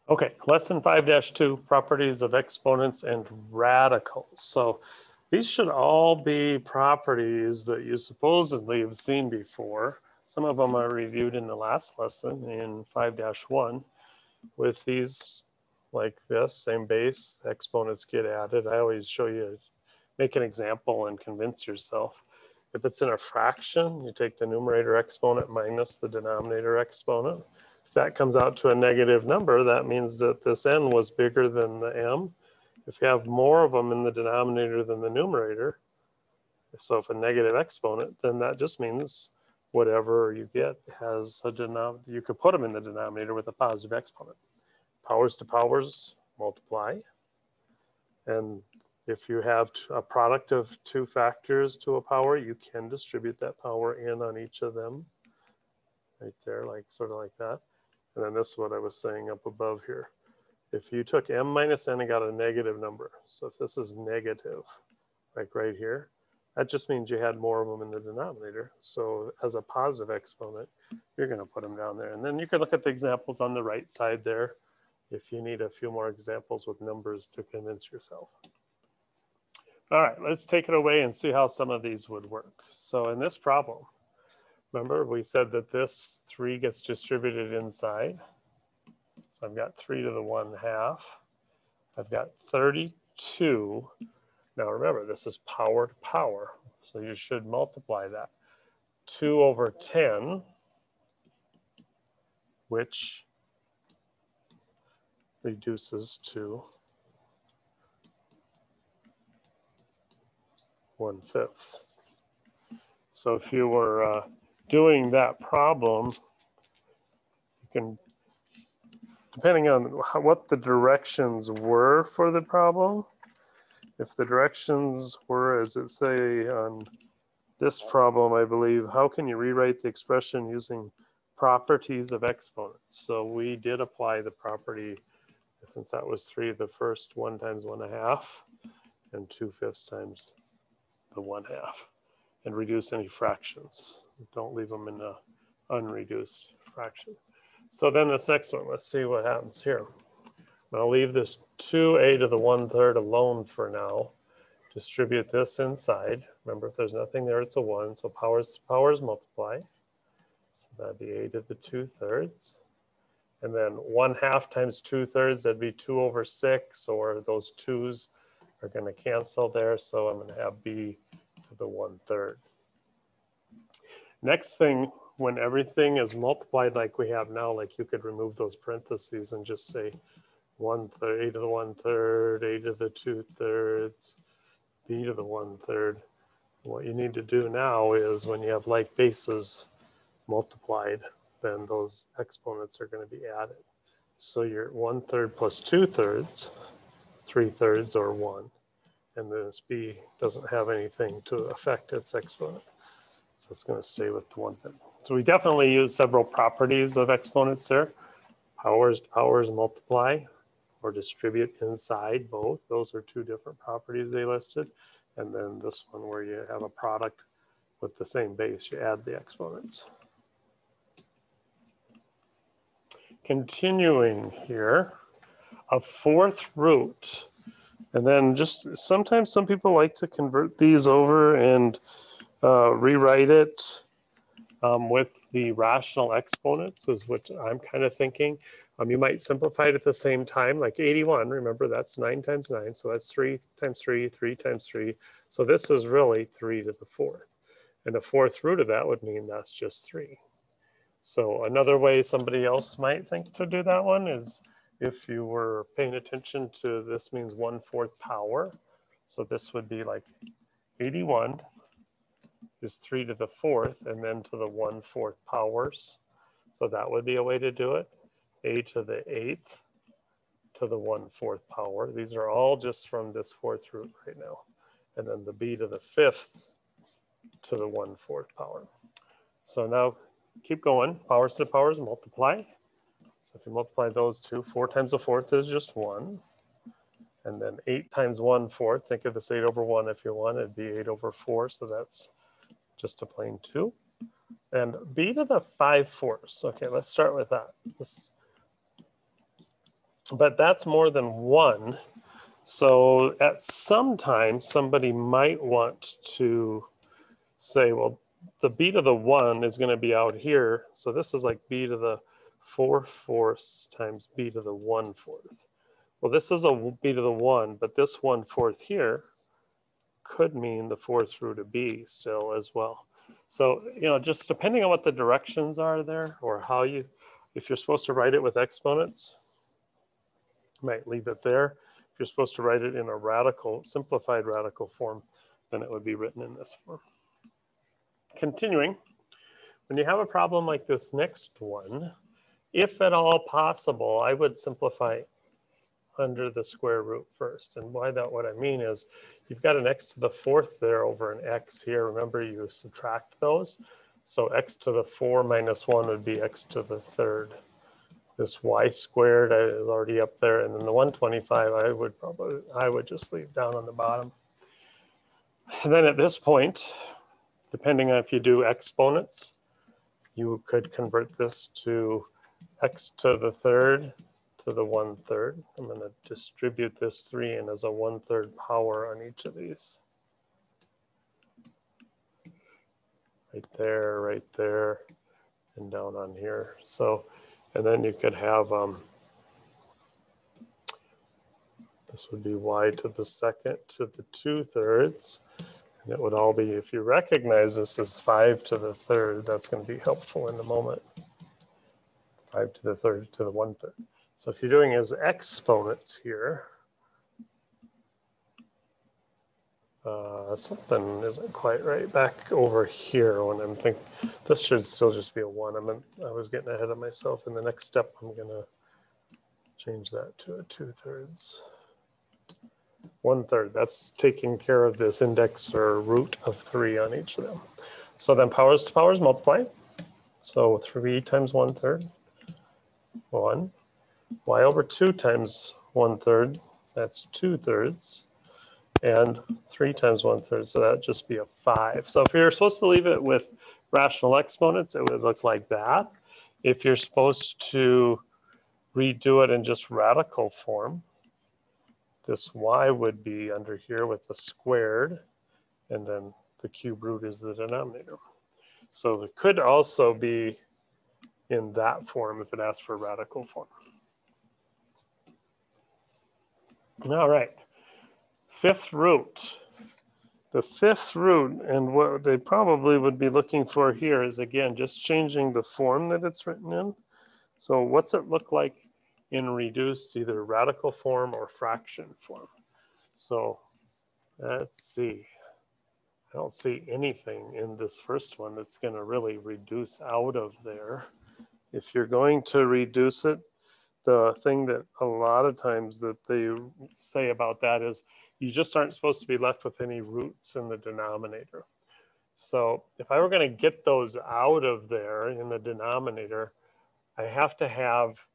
Okay, lesson 5-2, properties of exponents and radicals. So these should all be properties that you supposedly have seen before. Some of them are reviewed in the last lesson in 5-1 with these like this, same base, exponents get added. I always show you, make an example and convince yourself. If it's in a fraction, you take the numerator exponent minus the denominator exponent. If that comes out to a negative number, that means that this n was bigger than the m. If you have more of them in the denominator than the numerator, so if a negative exponent, then that just means whatever you get has a denominator. You could put them in the denominator with a positive exponent. Powers to powers multiply. And if you have a product of two factors to a power, you can distribute that power in on each of them right there, like sort of like that. And then this is what I was saying up above here. If you took m minus n and got a negative number, so if this is negative, like right here, that just means you had more of them in the denominator. So as a positive exponent, you're going to put them down there. And then you can look at the examples on the right side there if you need a few more examples with numbers to convince yourself. All right, let's take it away and see how some of these would work. So in this problem, remember we said that this 3 gets distributed inside. So I've got 3 to the 1/2. I've got 32. Now remember, this is power to power, so you should multiply that. 2 over 10, which reduces to 1/5. So if you were doing that problem, you can, depending on what the directions were for the problem, if the directions were, as it say on this problem, I believe, how can you rewrite the expression using properties of exponents? So we did apply the property, since that was 3 to the first, 1 times 1/2, and 2/5 times the 1/2, and reduce any fractions. Don't leave them in an unreduced fraction. So then this next one, let's see what happens here. I'll leave this 2a to the 1/3 alone for now. Distribute this inside. Remember, if there's nothing there, it's a 1. So powers to powers multiply. So that'd be a to the 2/3. And then 1/2 times 2/3, that'd be 2 over 6, or those 2's are going to cancel there. So I'm going to have b to the 1/3. Next thing, when everything is multiplied like we have now, like you could remove those parentheses and just say 1/3, a to the 1/3, a to the 2/3, b to the 1/3. What you need to do now is when you have like bases multiplied, then those exponents are going to be added. So you're 1/3 plus 2/3, 3/3 or 1. And this b doesn't have anything to affect its exponent. So it's going to stay with the 1/3. So we definitely use several properties of exponents there. Powers to powers multiply or distribute inside both. Those are 2 different properties they listed. And then this one where you have a product with the same base, you add the exponents. Continuing here, a 4th root. And then just sometimes some people like to convert these over and rewrite it with the rational exponents is what I'm kind of thinking. You might simplify it at the same time, like 81, remember that's 9 times 9, so that's 3 times 3, 3 times 3. So this is really 3 to the 4th. And the 4th root of that would mean that's just 3. So another way somebody else might think to do that one is if you were paying attention to this means 1/4 power. So this would be like 81 is 3 to the 4th and then to the 1/4 powers. So that would be a way to do it. A to the 8th to the 1/4 power. These are all just from this 4th root right now. And then the b to the 5th to the 1/4 power. So now keep going. Powers to powers multiply. So if you multiply those two, 4 times the 4th is just 1. And then 8 times 1/4, think of this 8 over 1 if you want, it'd be 8 over 4. So that's just a plain 2. And b to the 5/4. Okay, let's start with that. but that's more than one. So at some time, somebody might want to say, well, the b to the 1 is going to be out here. So this is like b to the 4/4 times b to the 1/4. Well, this is a b to the 1, but this 1/4 here could mean the 4th root of b still as well. So, just depending on what the directions are there, or how if you're supposed to write it with exponents, you might leave it there. If you're supposed to write it in a simplified radical form, then it would be written in this form. Continuing, when you have a problem like this next one, if at all possible, I would simplify under the square root first. And what I mean is, you've got an x to the 4th there over an x here. Remember, you subtract those. So x to the 4 minus 1 would be x to the 3rd. This y squared is already up there, and then the 125 I would just leave down on the bottom. And then at this point, depending on if you do exponents, you could convert this to x to the 3rd to the 1/3. I'm going to distribute this 3 in as a 1/3 power on each of these. Right there, and down on here. So, and then you could have, this would be y to the 2nd to the 2/3. And it would all be, if you recognize this as 5 to the 3rd, that's going to be helpful in a moment. 5 to the 3rd to the 1/3. So if you're doing as exponents here, something isn't quite right back over here when I'm thinking, this should still just be a 1. I was getting ahead of myself. In the next step, I'm going to change that to a 2/3. 1/3, that's taking care of this index or root of 3 on each of them. So then powers to powers multiply. So 3 times 1/3, 1. Y over 2 times 1/3, that's 2/3. And 3 times 1/3, so that would just be a 5. So if you're supposed to leave it with rational exponents, it would look like that. If you're supposed to redo it in just radical form, this y would be under here with the squared, and then the cube root is the denominator. So it could also be in that form if it asks for radical form. All right, 5th root. The 5th root, and what they probably would be looking for here is, again, just changing the form that it's written in. So what's it look like in reduced, either radical form or fraction form? So let's see. I don't see anything in this first one that's going to really reduce out of there. If you're going to reduce it, the thing that a lot of times that they say about that is you just aren't supposed to be left with any roots in the denominator. So if I were going to get those out of there in the denominator, I have to have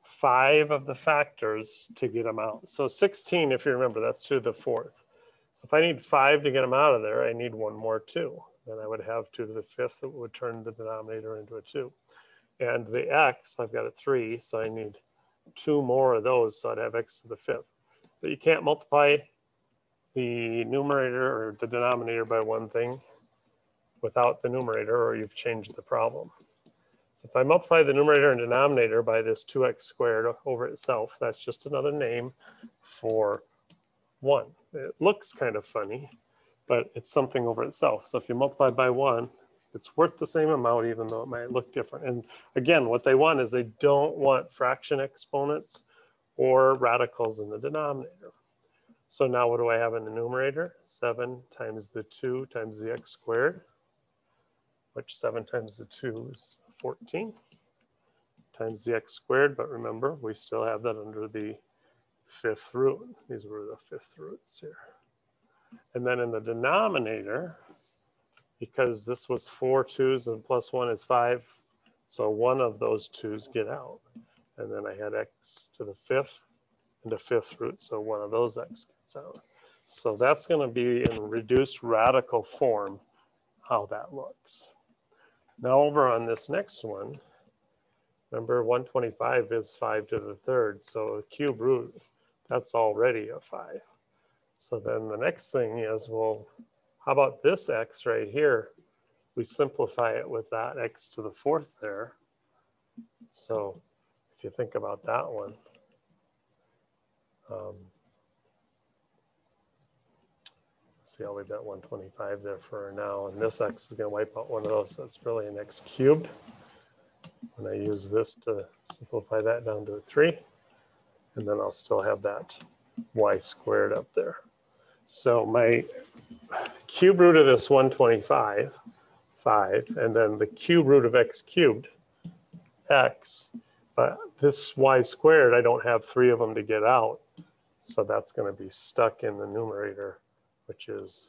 5 of the factors to get them out. So 16, if you remember, that's 2 to the 4th. So if I need 5 to get them out of there, I need 1 more 2. Then I would have 2 to the 5th that would turn the denominator into a 2. And the x, I've got a 3, so I need 2 more of those, so I'd have x to the 5th. But you can't multiply the numerator or the denominator by one thing without the numerator, or you've changed the problem. So if I multiply the numerator and denominator by this 2x squared over itself, that's just another name for 1. It looks kind of funny, but it's something over itself. So if you multiply by 1, it's worth the same amount, even though it might look different. And again, what they want is they don't want fraction exponents or radicals in the denominator. So now what do I have in the numerator? 7 times the 2 times the x squared, which 7 times the 2 is 14 times the x squared. But remember, we still have that under the 5th root. These were the 5th roots here. And then in the denominator, because this was 4 2's and plus 1 is 5, so one of those 2's get out. And then I had x to the 5th and a 5th root, so one of those x gets out. So that's going to be in reduced radical form how that looks. Now over on this next one, Remember, 125 is 5 to the third, so a cube root, that's already a 5. So then the next thing is, well, how about this x right here? We simplify it with that x to the fourth there. So if you think about that one, see how we got 125 there for now, and this x is going to wipe out one of those, so it's really an x cubed. And I use this to simplify that down to a 3, and then I'll still have that y squared up there. So my cube root of this 125, 5, and then the cube root of x cubed, x, this y squared, I don't have 3 of them to get out, so that's going to be stuck in the numerator, which is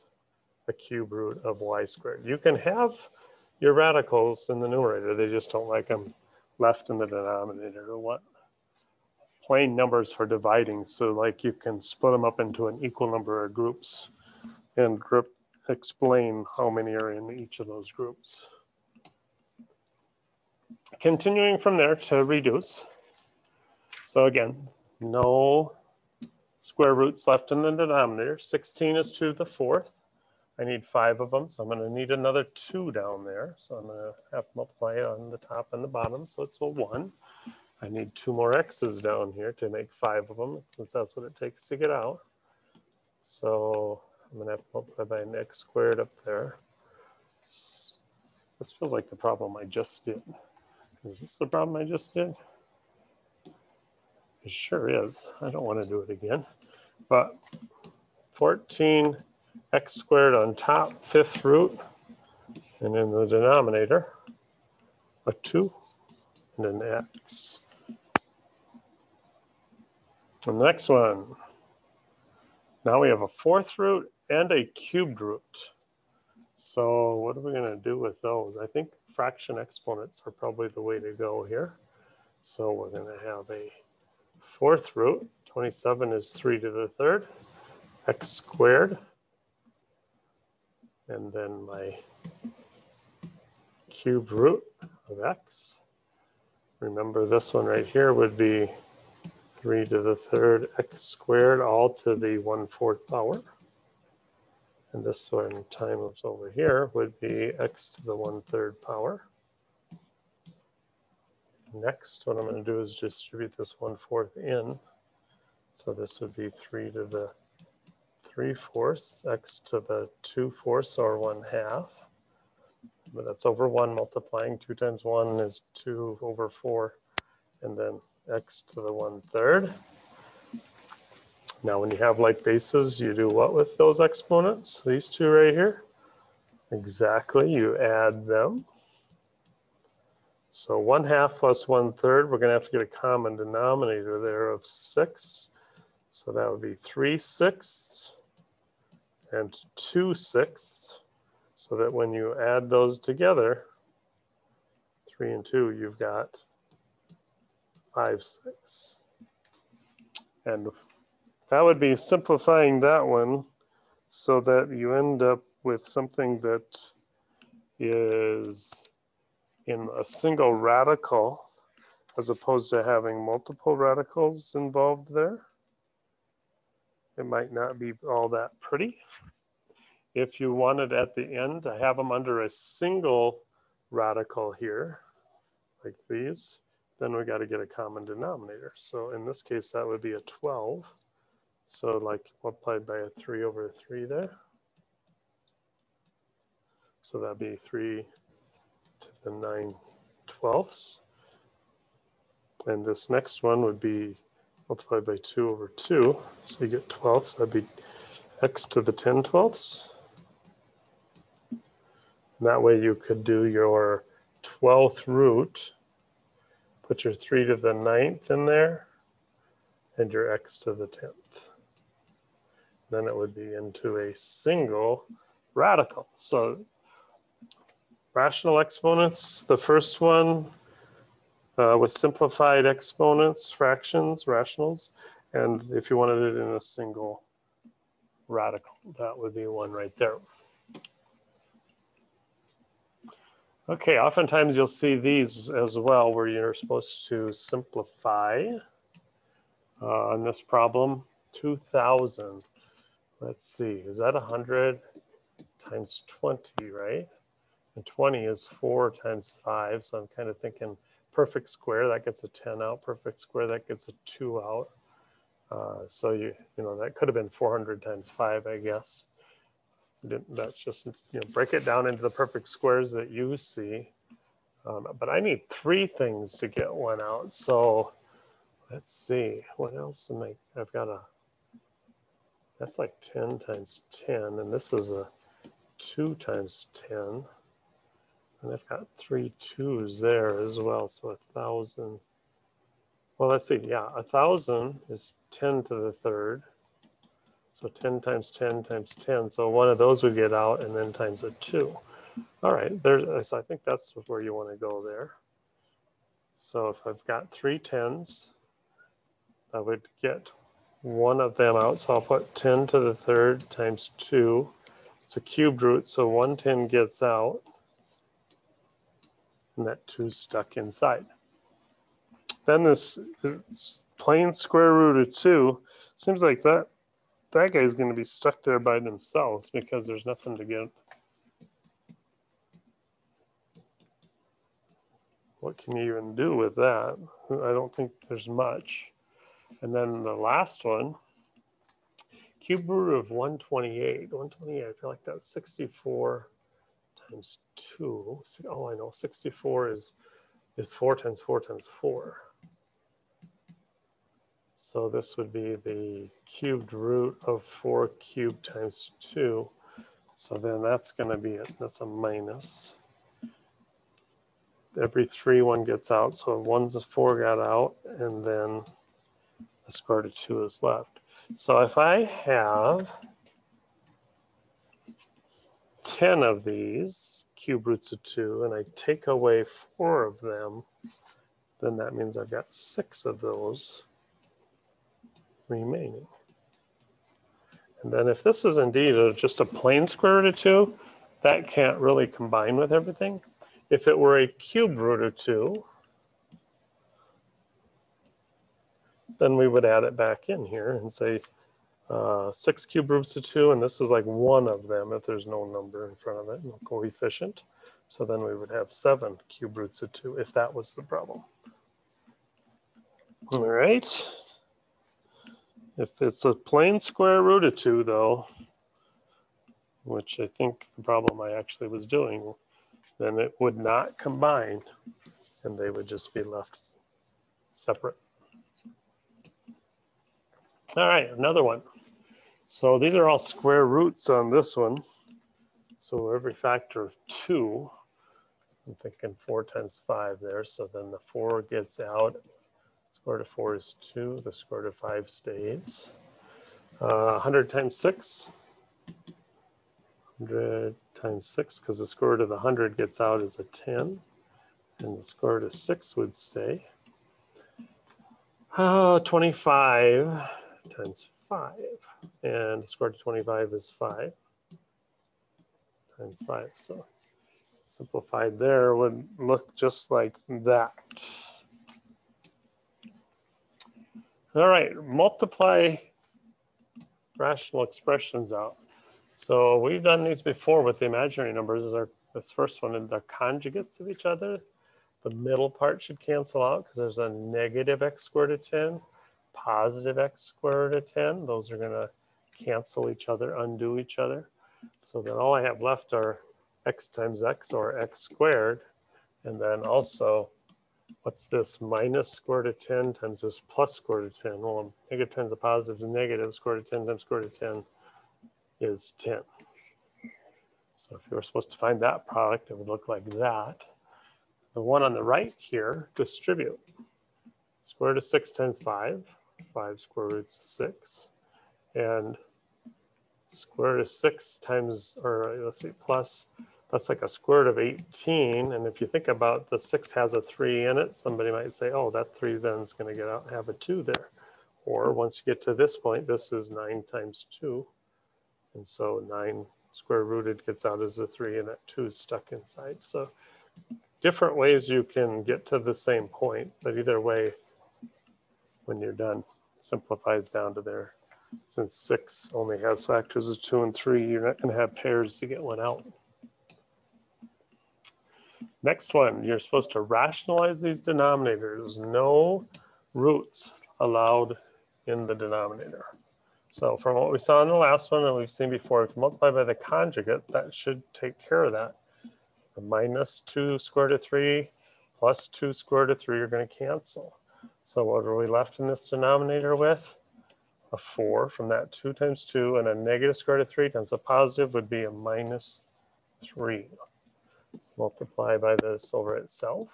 a cube root of y squared. You can have your radicals in the numerator, they just don't like them left in the denominator. Or what? Plain numbers for dividing, so like you can split them up into an equal number of groups and explain how many are in each of those groups. Continuing from there to reduce. So again, no square roots left in the denominator. 16 is to the fourth. I need 5 of them, so I'm going to need another 2 down there. So I'm going to have to multiply it on the top and the bottom, so it's a 1. I need 2 more x's down here to make 5 of them, since that's what it takes to get out. So I'm going to have to multiply by an x squared up there. This feels like the problem I just did. Is this the problem I just did? It sure is. I don't want to do it again. But 14 x squared on top, fifth root, and in the denominator, a 2 and an x. And the next one, now we have a fourth root and a cubed root. So what are we going to do with those? I think fraction exponents are probably the way to go here. So we're going to have a fourth root, 27 is 3 to the third, x squared, and then my cubed root of x. Remember this one right here would be 3 to the third x squared all to the 1/4 power. And this one times over here would be x to the 1/3 power. Next, what I'm going to do is distribute this 1/4 in. So this would be 3 to the 3/4, x to the 2/4 or 1/2. But that's over 1 multiplying. 2 times 1 is 2 over 4. And then x to the 1/3. Now when you have like bases, you do what with those exponents? These two right here? Exactly, you add them. So 1/2 plus 1/3, we're going to have to get a common denominator there of 6. So that would be 3/6 and 2/6. So that when you add those together, 3 and 2, you've got 5/6. And that would be simplifying that one so that you end up with something that is in a single radical as opposed to having multiple radicals involved there. It might not be all that pretty. If you wanted at the end to have them under a single radical here, like these, then we got to get a common denominator. So in this case, that would be a 12. So like multiplied by a 3 over 3 there. So that'd be 3 to the 9/12. And this next one would be multiplied by 2 over 2. So you get 12. So that'd be x to the 10/12. And that way you could do your 12th root, put your 3 to the 9th in there, and your x to the 10th. Then it would be into a single radical. So rational exponents, the first one with simplified exponents, fractions, rationals, and if you wanted it in a single radical, that would be one right there. Okay, oftentimes you'll see these as well where you're supposed to simplify on this problem. 2,000. Let's see, is that 100 times 20, right? And 20 is 4 times 5, so I'm kind of thinking perfect square, that gets a 10 out. Perfect square, that gets a 2 out. So you know that could have been 400 times 5, I guess. That's just, break it down into the perfect squares that you see. But I need 3 things to get 1 out. So let's see, what else am I've got that's like 10 times 10, and this is a 2 times 10. And I've got 3 2s there as well, so 1,000. Well, let's see, yeah, 1,000 is 10 to the third. So 10 times 10 times 10. So one of those would get out and then times a 2. All right, so I think that's where you want to go there. So if I've got 3 10s, I would get one of them out. So I'll put 10 to the third times 2. It's a cubed root, so 1 10 gets out. And that 2's stuck inside. Then this plain square root of 2, seems like that guy's going to be stuck there by themselves because there's nothing to get. What can you even do with that? I don't think there's much. And then the last one, cube root of 128. 128, I feel like that's 64 times 2. Oh, I know, 64 is 4 times 4 times 4. So this would be the cubed root of 4 cubed times 2. So then that's going to be it. That's a minus. Every 3 1 gets out. So 1's a 4 got out, and then the square root of 2 is left. So if I have 10 of these cube roots of 2 and I take away 4 of them, then that means I've got 6 of those remaining. And then if this is indeed just a plain square root of 2, that can't really combine with everything. If it were a cubed root of 2, then we would add it back in here and say 6 cubed roots of 2, and this is like one of them if there's no number in front of it, no coefficient. So then we would have 7 cubed roots of 2 if that was the problem. All right. If it's a plain square root of 2, though, which I think the problem I actually was doing, then it would not combine, and they would just be left separate. All right, another one. So these are all square roots on this one. So every factor of 2, I'm thinking 4 times 5 there. So then the 4 gets out. Square root of 4 is 2. The square root of 5 stays. 100 times 6. 100 times 6, because the square root of the 100 gets out is a 10. And the square root of 6 would stay. 25 times 5. And the square root of 25 is 5 times 5. So simplified there would look just like that. All right, multiply rational expressions out. So we've done these before with the imaginary numbers. This first one, and they're conjugates of each other. The middle part should cancel out because there's a negative x squared root of 10, positive x squared root of 10. Those are going to cancel each other, undo each other. So then all I have left are x times x, or x squared. And then also, what's this? Minus square root of 10 times this plus square root of 10. Well, negative 10 is a positive is negative. Square root of 10 times square root of 10 is 10. So if you were supposed to find that product, it would look like that. The one on the right here, distribute. Square root of 6 times 5. 5 square roots of 6. And square root of 6 times, or let's see, plus, that's like a square root of 18. And if you think about the 6 has a 3 in it, somebody might say, oh, that 3 then is going to get out and have a 2 there. Or once you get to this point, this is 9 times 2. And so 9 square rooted gets out as a 3, and that 2 is stuck inside. So different ways you can get to the same point, but either way, when you're done, simplifies down to there. Since 6 only has factors of 2 and 3, you're not going to have pairs to get one out. Next one, you're supposed to rationalize these denominators. No roots allowed in the denominator. So from what we saw in the last one and we've seen before, if you multiply by the conjugate, that should take care of that. The minus 2 square root of 3 plus 2 square root of 3 are going to cancel. So what are we left in this denominator with? A 4 from that 2 times 2, and a negative square root of 3 times a positive would be a minus 3. Multiply by this over itself.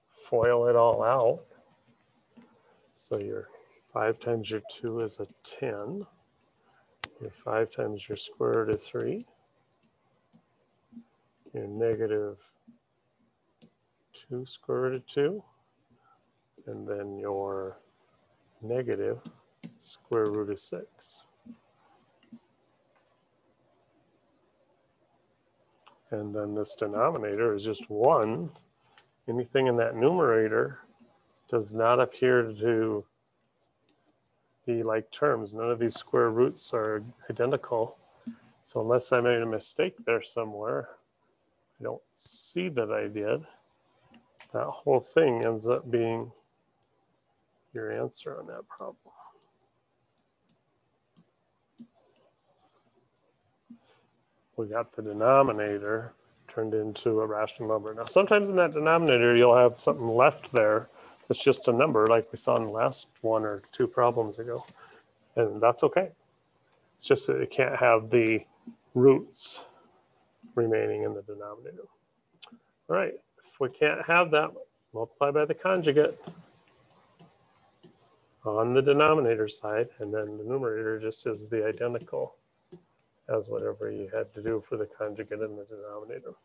FOIL it all out. So your 5 times your 2 is a 10. Your 5 times your square root of 3. Your negative 2 square root of 2. And then your negative square root of 6. And then this denominator is just 1. Anything in that numerator does not appear to be like terms. None of these square roots are identical. So unless I made a mistake there somewhere, I don't see that I did. That whole thing ends up being your answer on that problem. We got the denominator turned into a rational number. Now, sometimes in that denominator, you'll have something left there that's just a number, like we saw in the last 1 or 2 problems ago. And that's okay. It's just that it can't have the roots remaining in the denominator. All right, if we can't have that, multiply by the conjugate on the denominator side, and then the numerator just is the identical as whatever you had to do for the conjugate in the denominator.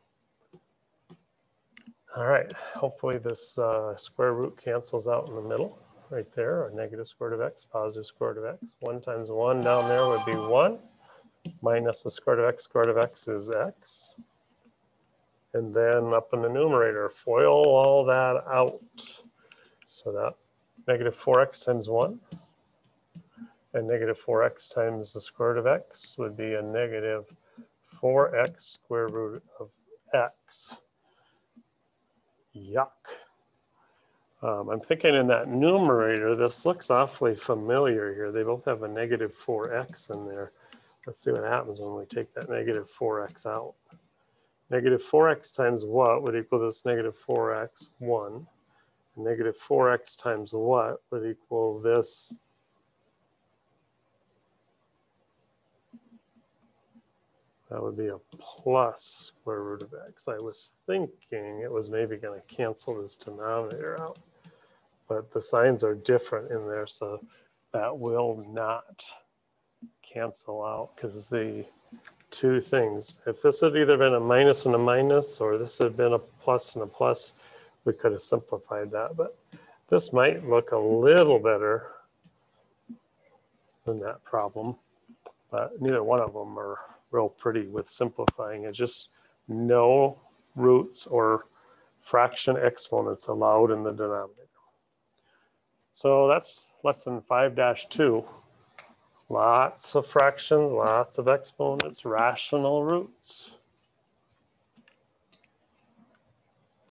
All right, hopefully this square root cancels out in the middle right there, or negative square root of x, positive square root of x. 1 times 1 down there would be 1, minus the square root of x squared of x is x. And then up in the numerator, FOIL all that out. So that negative 4x times 1 and negative 4x times the square root of x would be a negative 4x square root of x. Yuck. I'm thinking in that numerator, this looks awfully familiar here. They both have a negative 4x in there. Let's see what happens when we take that negative 4x out. Negative 4x times what would equal this negative 4x? 1. And negative 4x times what would equal this? That would be a plus square root of x. I was thinking it was maybe going to cancel this denominator out, but the signs are different in there, so that will not cancel out because the two things, if this had either been a minus and a minus or this had been a plus and a plus, we could have simplified that, but this might look a little better than that problem, but neither one of them are real pretty with simplifying. It's just no roots or fraction exponents allowed in the denominator. So that's lesson 5-2. Lots of fractions, lots of exponents, rational roots.